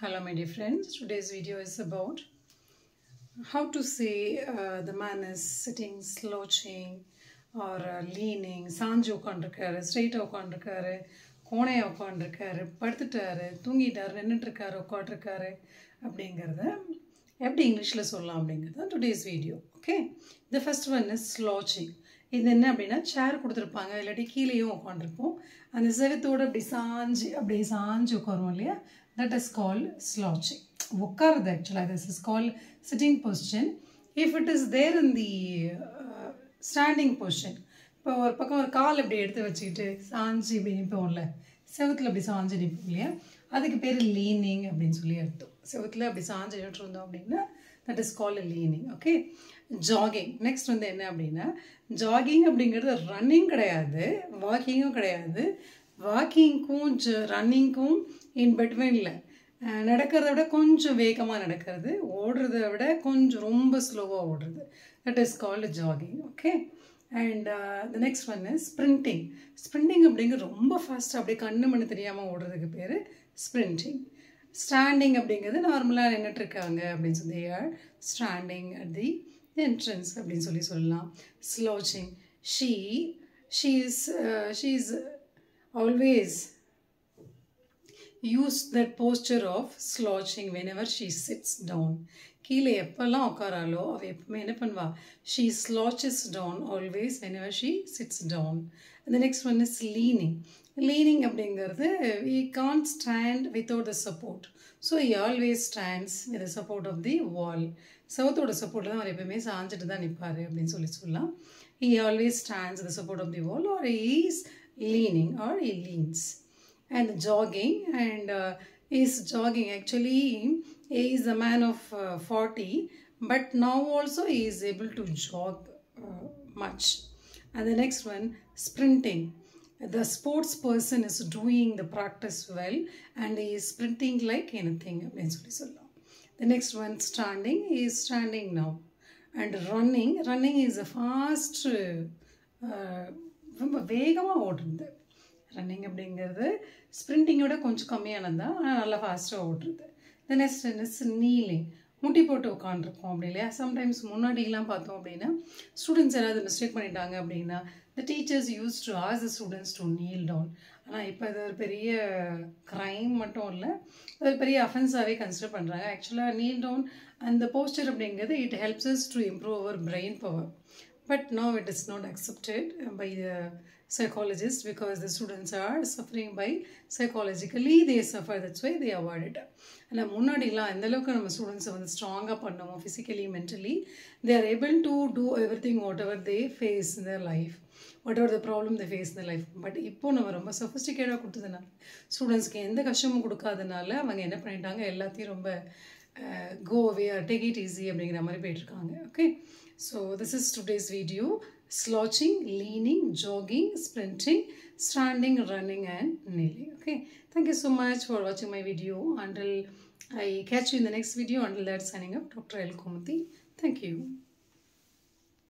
Hello my dear friends, today's video is about how to say the man is sitting slouching or leaning, சாஞ்சு உட்காந்துருக்காரு, ஸ்ட்ரெயிட்டாக உட்காந்துருக்காரு, கோணையாக உட்காந்துருக்காரு, படுத்துட்டாரு, தூங்கிட்டாரு, நின்றுட்டுருக்காரு, உட்காந்துருக்காரு அப்படிங்கிறத எப்படி இங்கிலீஷில் சொல்லலாம் அப்படிங்கிறது தான் today's video. Okay, the first one is slouching. இது என்ன அப்படின்னா, சேர் கொடுத்துருப்பாங்க, இல்லாட்டி கீழேயும் உட்காந்துருப்போம், அந்த செவத்தோடு அப்படி சாஞ்சு உட்காருவோம் இல்லையா, that is called slouching. உட்காருது actually, this is called sitting position. If it is there in the standing position, இப்போ ஒரு பக்கம் ஒரு கால் அப்படி எடுத்து வச்சுக்கிட்டு சாஞ்சு இப்படி நிற்போம்ல, செவத்தில் அப்படி சாஞ்சு நிற்போம் இல்லையா, அதுக்கு பேர் லீனிங் அப்படின்னு சொல்லி அர்த்தம். செவத்தில் அப்படி சாஞ்சு நின்று இருந்தோம் அப்படின்னா that is called leaning. Okay, jogging. Next வந்து என்ன அப்படின்னா, ஜாகிங் அப்படிங்கிறது ரன்னிங் கிடையாது, வாக்கிங்கும் கிடையாது. வாக்கிங்க்கும் ரன்னிங்க்கும் இன் பிட்வீனில் நடக்கிறத விட கொஞ்சம் வேகமாக நடக்கிறது, ஓடுறத விட கொஞ்சம் ரொம்ப ஸ்லோவாக ஓடுறது, that is called jogging. Okay, and the next one is sprinting. Sprinting அப்படிங்கிறது ரொம்ப ஃபாஸ்ட்டாக அப்படியே கண்ணு மண்ணு தெரியாமல் ஓடுறதுக்கு பேர் ஸ்ப்ரிண்டிங். ஸ்டாண்டிங் அப்படிங்கிறது நார்மலாக நின்றுட்டுருக்காங்க அப்படின்னு சொல்லி ஸ்டாண்டிங் அட் தி என்ட்ரன்ஸ் அப்படின்னு சொல்லலாம். ஸ்லோச்சிங், she is always use that posture of slouching whenever she sits down. கீழே எப்பெல்லாம் உட்காராலோ அவ எப்பவுமே என்ன பண்ணுவா, she slouches down always whenever she sits down. And the next one is leaning. Leaning அப்படிங்கிறது, we can't stand without the support, so he always stands with the support of the wall. செவத்தோட சப்போர்ட்டில் தான் அவர் எப்பவுமே சாஞ்சிட்டு தான் நிற்பார் அப்படின்னு சொல்லலாம். He always stands with the support of the wall, or he is leaning, or he leans. And jogging, and is jogging actually, he is a man of 40, but now also he is able to jog much. And the next one, sprinting. The sports person is doing the practice well and he is sprinting like anything அப்படின்னு சொல்லலாம். The next one, standing, he is standing now. And running is a fast, ரொம்ப வேகமாக ஓடுறது. Running அப்படிங்கிறது ஸ்ப்ரிண்டிங்கோட கொஞ்சம் கம்மியானது தான், ஆனால் நல்லா ஃபாஸ்ட்டாக ஓடுறது. The next is kneeling. முட்டி போட்டு உட்காந்துருக்கோம் அப்படி இல்லையா. சம்டைம்ஸ் முன்னாடிலாம் பார்த்தோம் அப்படின்னா, ஸ்டூடெண்ட்ஸ் ஏதாவது மிஸ்டேக் பண்ணிட்டாங்க அப்படின்னா, the teachers use to ask the students to kneel down. ஆனால் இப்போ இது ஒரு பெரிய க்ரைம் மட்டும் இல்லை, அது பெரிய அஃபென்ஸாகவே கன்சிடர் பண்ணுறாங்க. ஆக்சுவலாக நீல் டவுன் அந்த போஸ்டர் அப்படிங்கிறது it helps us to improve our brain power. But now it is not accepted by the psychologists because the students are suffering by psychologically they suffer, that's why they avoid it. ஆனால் முன்னாடிலாம் எந்தளவுக்கு நம்ம ஸ்டூடெண்ட்ஸை வந்து ஸ்ட்ராங்காக பண்ணோமோ physically mentally, they are able to do everything whatever they face in their life, whatever the problem they face in their life. But இப்போது நம்ம ரொம்ப சொஃபிஸ்டிகேட்டாக கொடுத்ததுனால, ஸ்டூடெண்ட்ஸ்க்கு எந்த கஷ்டமும் கொடுக்காதனால அவங்க என்ன பண்ணிட்டாங்க, எல்லாத்தையும் ரொம்ப go away or take it easy அப்படிங்கிற மாதிரி போயிட்டுருக்காங்க. Okay, so this is today's video: slouching, leaning, jogging, sprinting, standing, running and kneeling. Okay, thank you so much for watching my video. Until I catch you in the next video, until that, signing up, Dr. L. Komuthi. Thank you.